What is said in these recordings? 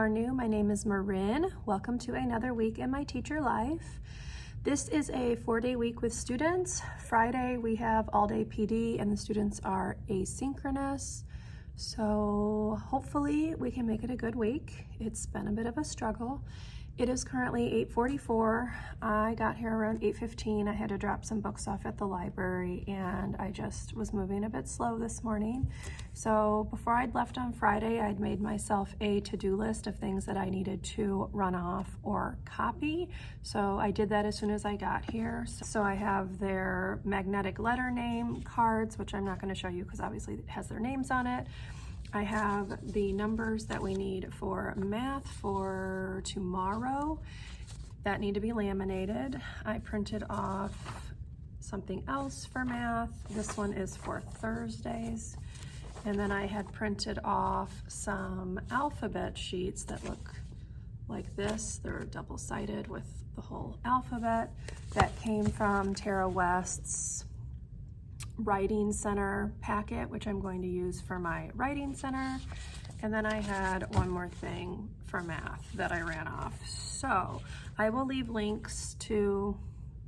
are new, my name is Marin. Welcome to another week in my teacher life. This is a 4-day week with students. Friday we have all-day PD and the students are asynchronous. So hopefully we can make it a good week. It's been a bit of a struggle. It is currently 8:44. I got here around 8:15. I had to drop some books off at the library and I just was moving a bit slow this morning. So before I'd left on Friday, I'd made myself a to-do list of things that I needed to run off or copy. So I did that as soon as I got here. So I have their magnetic letter name cards, which I'm not going to show you because obviously it has their names on it. I have the numbers that we need for math for tomorrow that need to be laminated. I printed off something else for math. This one is for Thursdays. And then I had printed off some alphabet sheets that look like this. They're double-sided with the whole alphabet that came from Tara West's Writing Center packet, which I'm going to use for my Writing Center. And then I had one more thing for math that I ran off. So I will leave links to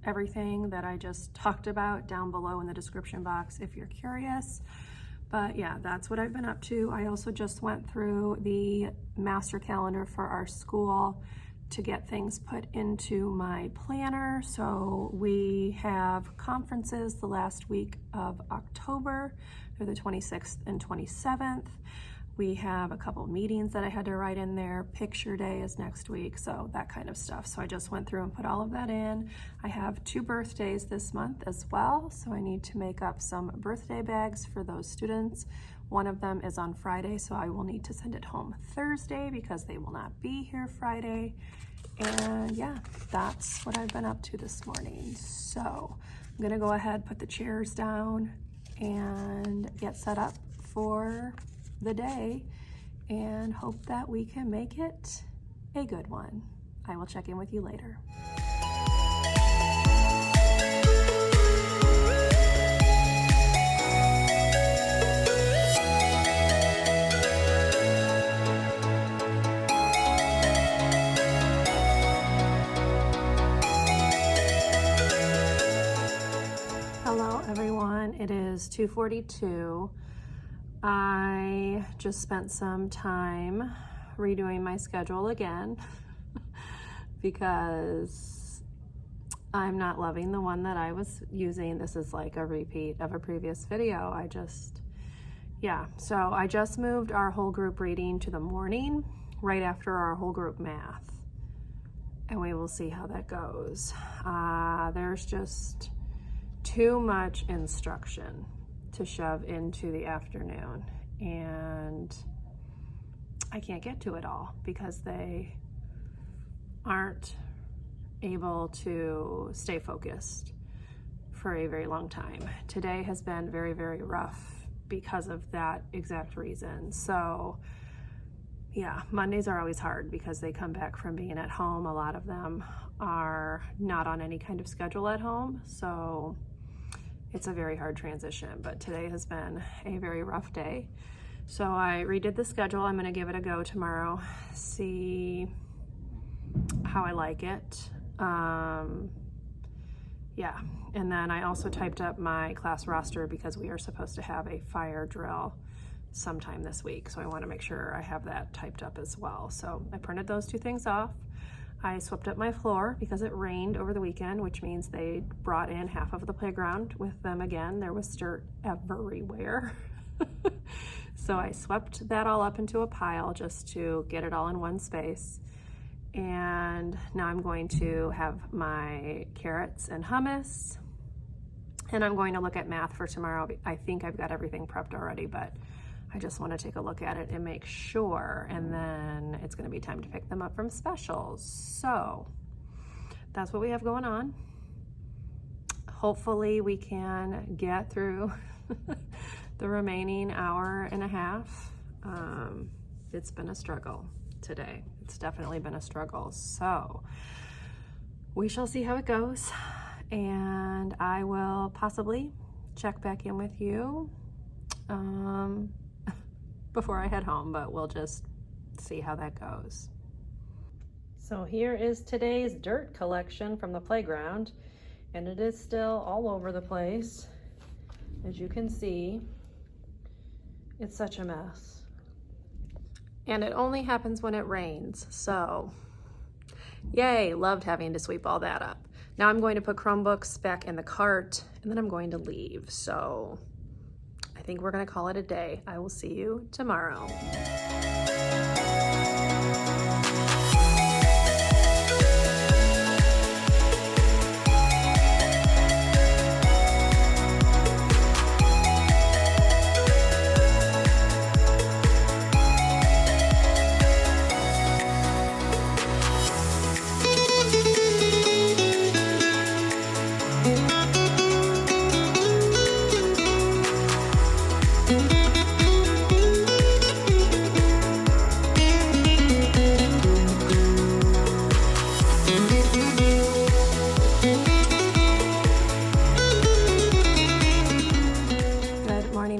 everything that I just talked about down below in the description box if you're curious. But yeah, that's what I've been up to. I also just went through the master calendar for our school to get things put into my planner. So we have conferences the last week of October. They're the 26th and 27th. We have a couple meetings that I had to write in there. Picture day is next week, so that kind of stuff. So I just went through and put all of that in. I have 2 birthdays this month as well, so I need to make up some birthday bags for those students. One of them is on Friday, so I will need to send it home Thursday because they will not be here Friday. And yeah, that's what I've been up to this morning. So I'm gonna go ahead, put the chairs down and get set up for the day and hope that we can make it a good one. I will check in with you later. Hello everyone, it is 2:42. I just spent some time redoing my schedule again because I'm not loving the one that I was using. This is like a repeat of a previous video. So I just moved our whole group reading to the morning right after our whole group math, and we will see how that goes. There's just too much instruction to shove into the afternoon, and I can't get to it all because they aren't able to stay focused for a very long time. Today has been very, very rough because of that exact reason. So yeah, Mondays are always hard because they come back from being at home. A lot of them are not on any kind of schedule at home, so it's a very hard transition, but today has been a very rough day. So I redid the schedule. I'm gonna give it a go tomorrow, see how I like it. Yeah, and then I also typed up my class roster because we are supposed to have a fire drill sometime this week. So I wanna make sure I have that typed up as well. So I printed those 2 things off. I swept up my floor because it rained over the weekend, which means they brought in half of the playground with them again. There was dirt everywhere. So I swept that all up into a pile just to get it all in one space. And now I'm going to have my carrots and hummus. And I'm going to look at math for tomorrow. I think I've got everything prepped already, but I just want to take a look at it and make sure, and then it's going to be time to pick them up from specials. So that's what we have going on. Hopefully we can get through the remaining hour and a half. It's been a struggle today. It's definitely been a struggle. So we shall see how it goes, and I will possibly check back in with you before I head home, but we'll just see how that goes. So here is today's dirt collection from the playground, and it is still all over the place. As you can see, it's such a mess. And it only happens when it rains, so yay, loved having to sweep all that up. Now I'm going to put Chromebooks back in the cart, and then I'm going to leave. So I think we're gonna call it a day. I will see you tomorrow.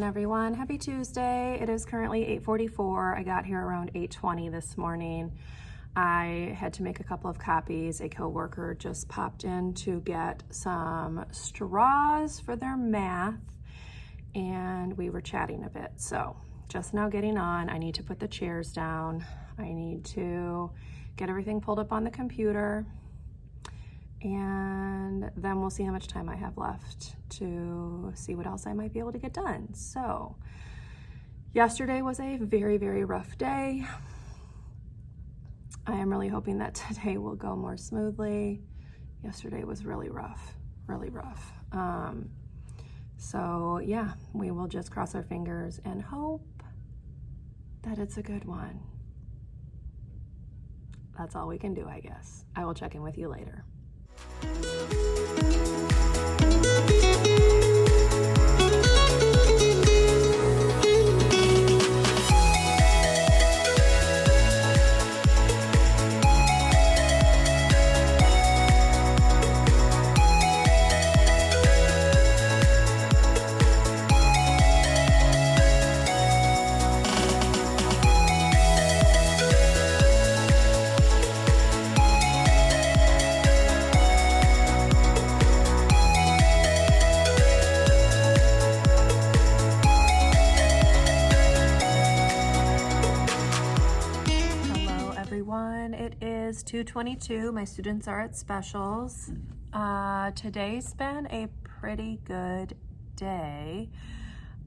Everyone, happy Tuesday. It is currently 8:44. I got here around 8:20 this morning. I had to make a couple of copies. A coworker just popped in to get some straws for their math, and we were chatting a bit. So just now getting on. I need to put the chairs down. I need to get everything pulled up on the computer, and then we'll see how much time I have left to see what else I might be able to get done. So yesterday was a very, very rough day. I am really hoping that today will go more smoothly. Yesterday was really rough, really rough. So yeah, we will just cross our fingers and hope that it's a good one. That's all we can do, I guess. I will check in with you later. It is 2:22. My students are at specials. Today's been a pretty good day.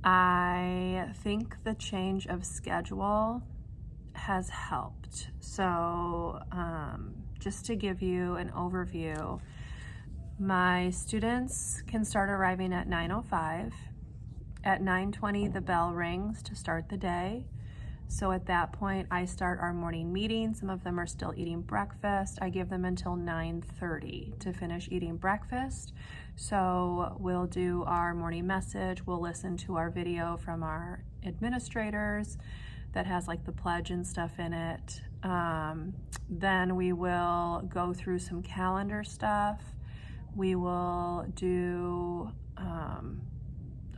I think the change of schedule has helped. So just to give you an overview, my students can start arriving at 9:05. At 9:20, the bell rings to start the day. So at that point, I start our morning meeting. Some of them are still eating breakfast. I give them until 9:30 to finish eating breakfast. So we'll do our morning message. We'll listen to our video from our administrators that has like the pledge and stuff in it. Then we will go through some calendar stuff. We will do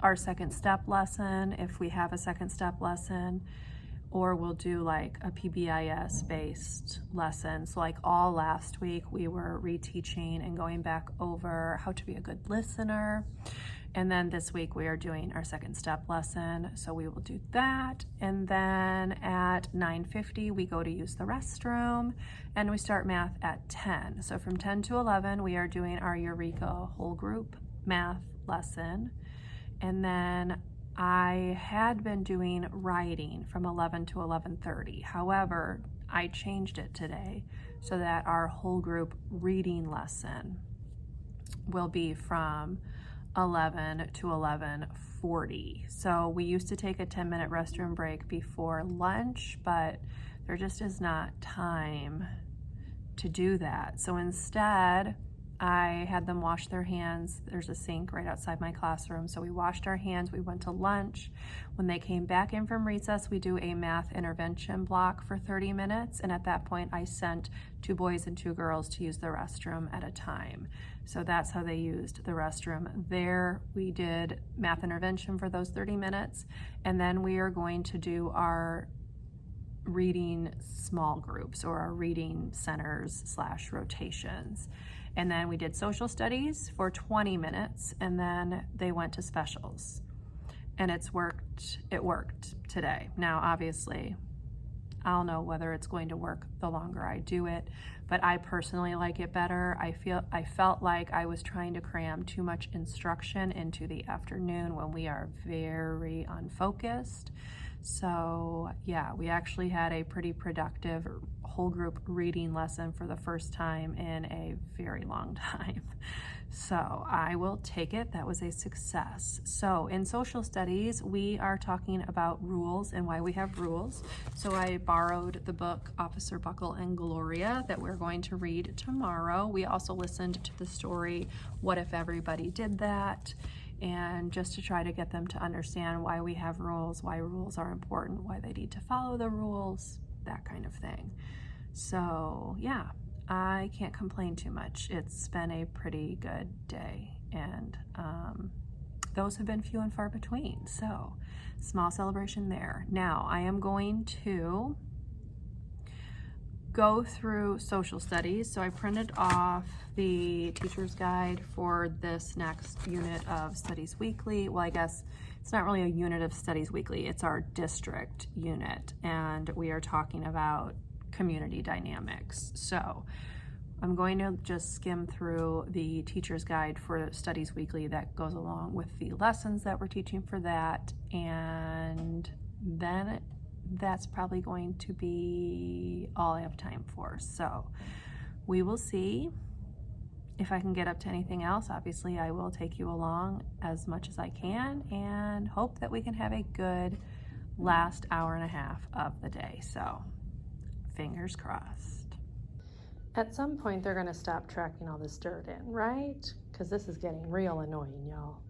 our second step lesson if we have a second step lesson, or we'll do like a PBIS based lesson. So like all last week we were reteaching and going back over how to be a good listener. And then this week we are doing our second step lesson. So we will do that. And then at 9:50 we go to use the restroom, and we start math at 10. So from 10 to 11 we are doing our Eureka whole group math lesson. And then I had been doing writing from 11 to 11:30. However, I changed it today so that our whole group reading lesson will be from 11 to 11:40. So we used to take a 10-minute restroom break before lunch, but there just is not time to do that. So instead, I had them wash their hands. There's a sink right outside my classroom. So we washed our hands, we went to lunch. When they came back in from recess, we do a math intervention block for 30 minutes. And at that point, I sent 2 boys and 2 girls to use the restroom at a time. So that's how they used the restroom. There we did math intervention for those 30 minutes. And then we are going to do our reading small groups or our reading centers / rotations. And then we did social studies for 20 minutes, and then they went to specials. And it worked today. Now, obviously, I'll know whether it's going to work the longer I do it, but I personally like it better. I felt like I was trying to cram too much instruction into the afternoon when we are very unfocused. So yeah, we actually had a pretty productive whole group reading lesson for the first time in a very long time. So I will take it. That was a success. So in social studies, we are talking about rules and why we have rules. So I borrowed the book Officer Buckle and Gloria that we're going to read tomorrow. We also listened to the story, What If Everybody Did That? And just to try to get them to understand why we have rules, why rules are important, why they need to follow the rules, that kind of thing. So yeah, I can't complain too much. It's been a pretty good day, and those have been few and far between. So small celebration there. Now I am going to go through social studies. So I printed off the teacher's guide for this next unit of Studies Weekly. Well, I guess it's not really a unit of Studies Weekly, it's our district unit, and we are talking about community dynamics. So I'm going to just skim through the teacher's guide for Studies Weekly that goes along with the lessons that we're teaching for that, and then that's probably going to be all I have time for. So we will see if I can get up to anything else. Obviously, I will take you along as much as I can and hope that we can have a good last hour and a half of the day. So fingers crossed. At some point, they're going to stop tracking all this dirt in, right? Because this is getting real annoying, y'all.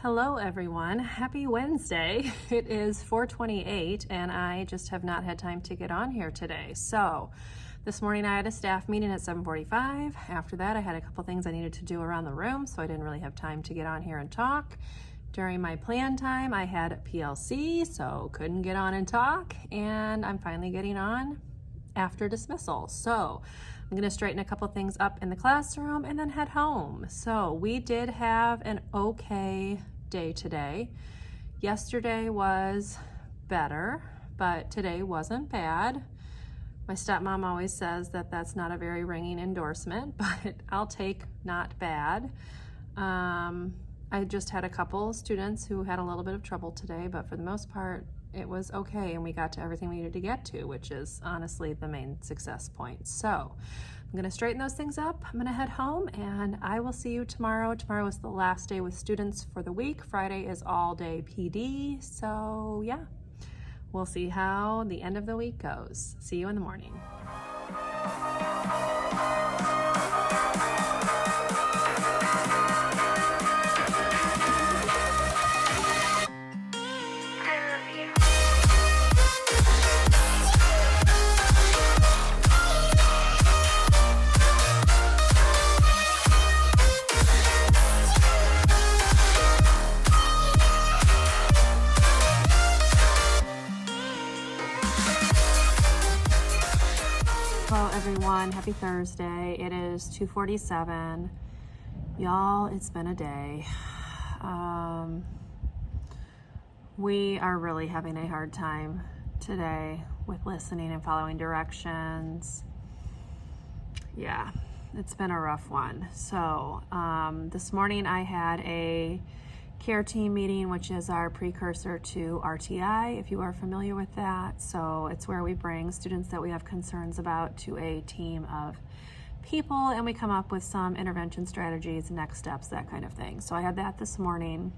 Hello everyone, happy Wednesday. It is 4:28 and I just have not had time to get on here today. So this morning I had a staff meeting at 7:45. After that I had a couple things I needed to do around the room, so I didn't really have time to get on here and talk. During my plan time I had PLC, so couldn't get on and talk, and I'm finally getting on after dismissal. So I'm gonna straighten a couple things up in the classroom and then head home. So we did have an okay day today. Yesterday was better, but today wasn't bad. My stepmom always says that that's not a very ringing endorsement, but I'll take not bad. I just had a couple students who had a little bit of trouble today, but for the most part, it was okay, and we got to everything we needed to get to, which is honestly the main success point. So I'm gonna straighten those things up. I'm gonna head home, and I will see you tomorrow. Tomorrow is the last day with students for the week. Friday is all day PD. So yeah, we'll see how the end of the week goes. See you in the morning. everyone. Happy Thursday. It is 2:47. Y'all, it's been a day. We are really having a hard time today with listening and following directions. Yeah, it's been a rough one. So this morning I had a care team meeting, which is our precursor to RTI, if you are familiar with that. So it's where we bring students that we have concerns about to a team of people, and we come up with some intervention strategies, next steps, that kind of thing. So I had that this morning.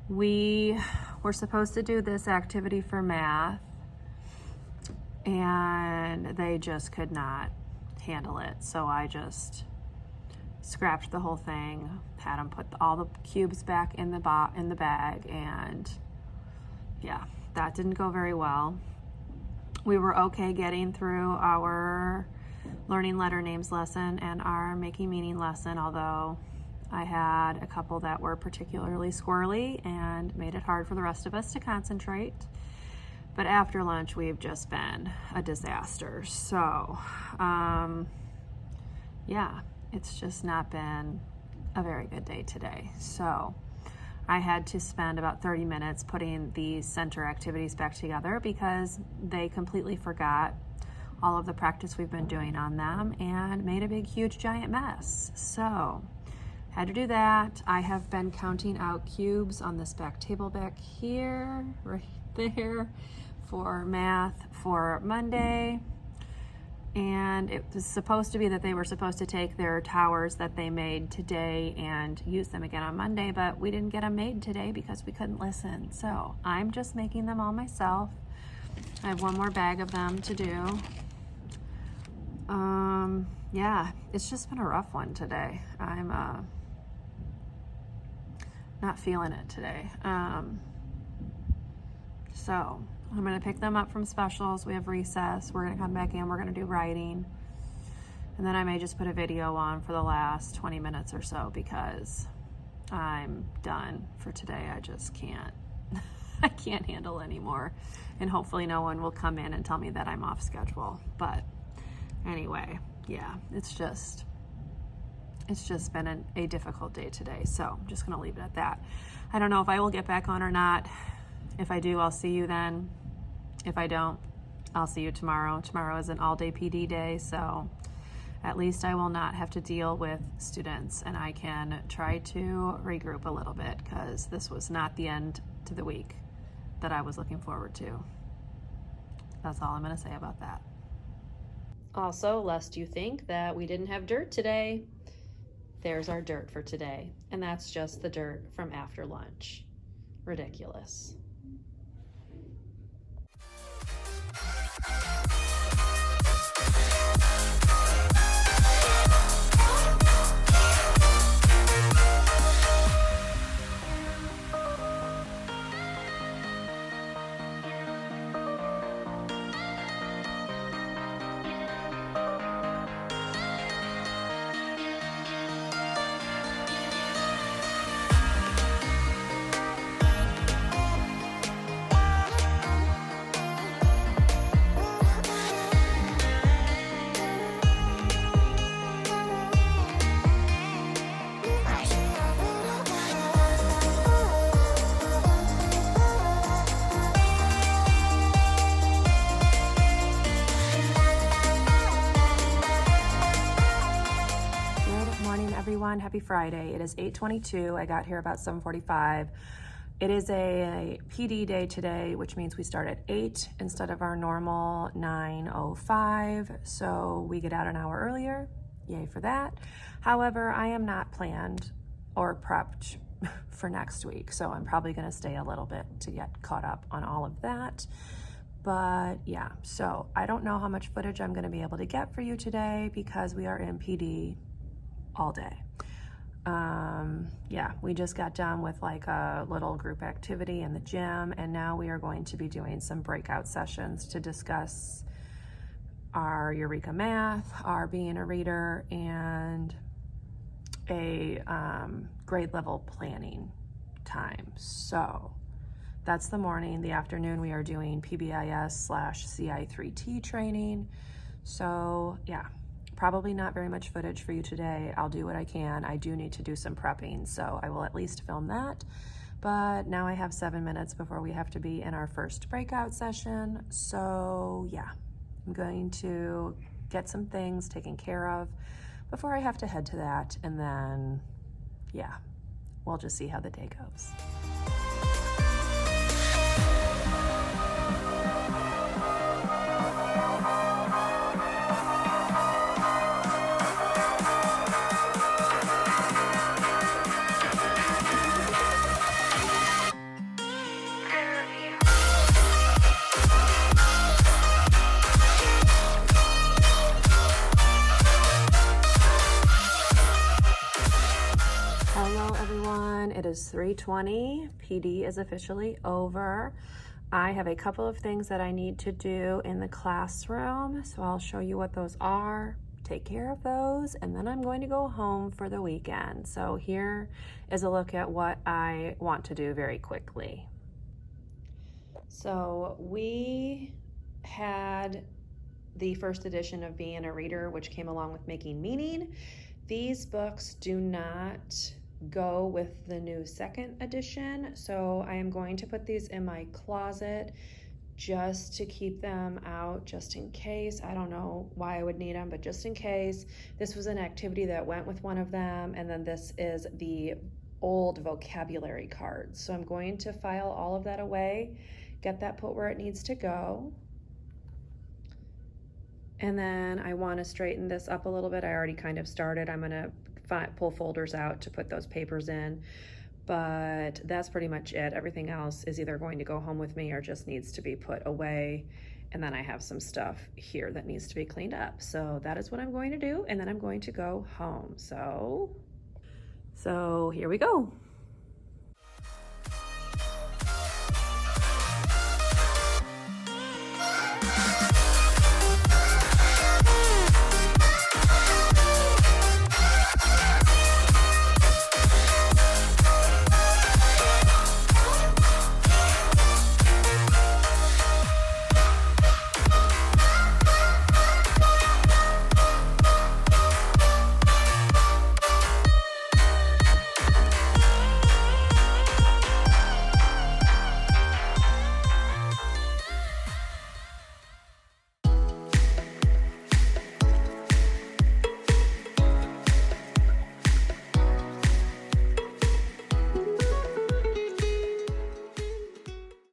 We were supposed to do this activity for math, and they just could not handle it. So I just scrapped the whole thing, had them put all the cubes back in the bag, and yeah, that didn't go very well. We were okay getting through our learning letter names lesson and our making meaning lesson, although I had a couple that were particularly squirrely and made it hard for the rest of us to concentrate. But after lunch, we've just been a disaster. So, yeah, it's just not been a very good day today. So I had to spend about 30 minutes putting these center activities back together because they completely forgot all of the practice we've been doing on them and made a big, huge, giant mess. So had to do that. I have been counting out cubes on this back table back here, right there, for math for Monday. And it was supposed to be that they were supposed to take their towers that they made today and use them again on Monday, but we didn't get them made today because we couldn't listen. So I'm just making them all myself. I have one more bag of them to do. Yeah, it's just been a rough one today. I'm not feeling it today. So I'm gonna pick them up from specials. We have recess. We're gonna come back in, we're gonna do writing. And then I may just put a video on for the last 20 minutes or so because I'm done for today. I just can't, I can't handle anymore. And hopefully no one will come in and tell me that I'm off schedule. But anyway, yeah, it's just been a difficult day today. So I'm just gonna leave it at that. I don't know if I will get back on or not. If I do, I'll see you then. If I don't, I'll see you tomorrow. Tomorrow is an all-day PD day, so at least I will not have to deal with students, and I can try to regroup a little bit because this was not the end to the week that I was looking forward to. That's all I'm gonna say about that. Also, lest you think that we didn't have dirt today, there's our dirt for today. And that's just the dirt from after lunch. Ridiculous. Happy Friday. It is 8:22. I got here about 7:45. It is a PD day today, which means we start at 8 instead of our normal 9:05. So we get out an hour earlier. Yay for that. However, I am not planned or prepped for next week. So I'm probably going to stay a little bit to get caught up on all of that. But yeah, so I don't know how much footage I'm going to be able to get for you today because we are in PD all day. Yeah, we just got done with like a little group activity in the gym, and now we are going to be doing some breakout sessions to discuss our Eureka Math, our Being a Reader, and a grade level planning time. So that's the morning. The afternoon we are doing PBIS/CI3T training. So yeah, probably not very much footage for you today. I'll do what I can. I do need to do some prepping, so I will at least film that. But now I have 7 minutes before we have to be in our first breakout session. So yeah, I'm going to get some things taken care of before I have to head to that. And then, yeah, we'll just see how the day goes. Hello everyone, it is 3:20. PD is officially over. I have a couple of things that I need to do in the classroom, so I'll show you what those are, take care of those, and then I'm going to go home for the weekend. So here is a look at what I want to do very quickly. So we had the first edition of Being a Reader, which came along with Making Meaning. These books do not go with the new second edition, so I am going to put these in my closet just to keep them out, just in case. I don't know why I would need them, but just in case. This was an activity that went with one of them, and then this is the old vocabulary cards. So I'm going to file all of that away, get that put where it needs to go. And then I want to straighten this up a little bit. I already kind of started. I'm going to pull folders out to put those papers in, but that's pretty much it. Everything else is either going to go home with me or just needs to be put away. And then I have some stuff here that needs to be cleaned up. So that is what I'm going to do. And then I'm going to go home. So here we go.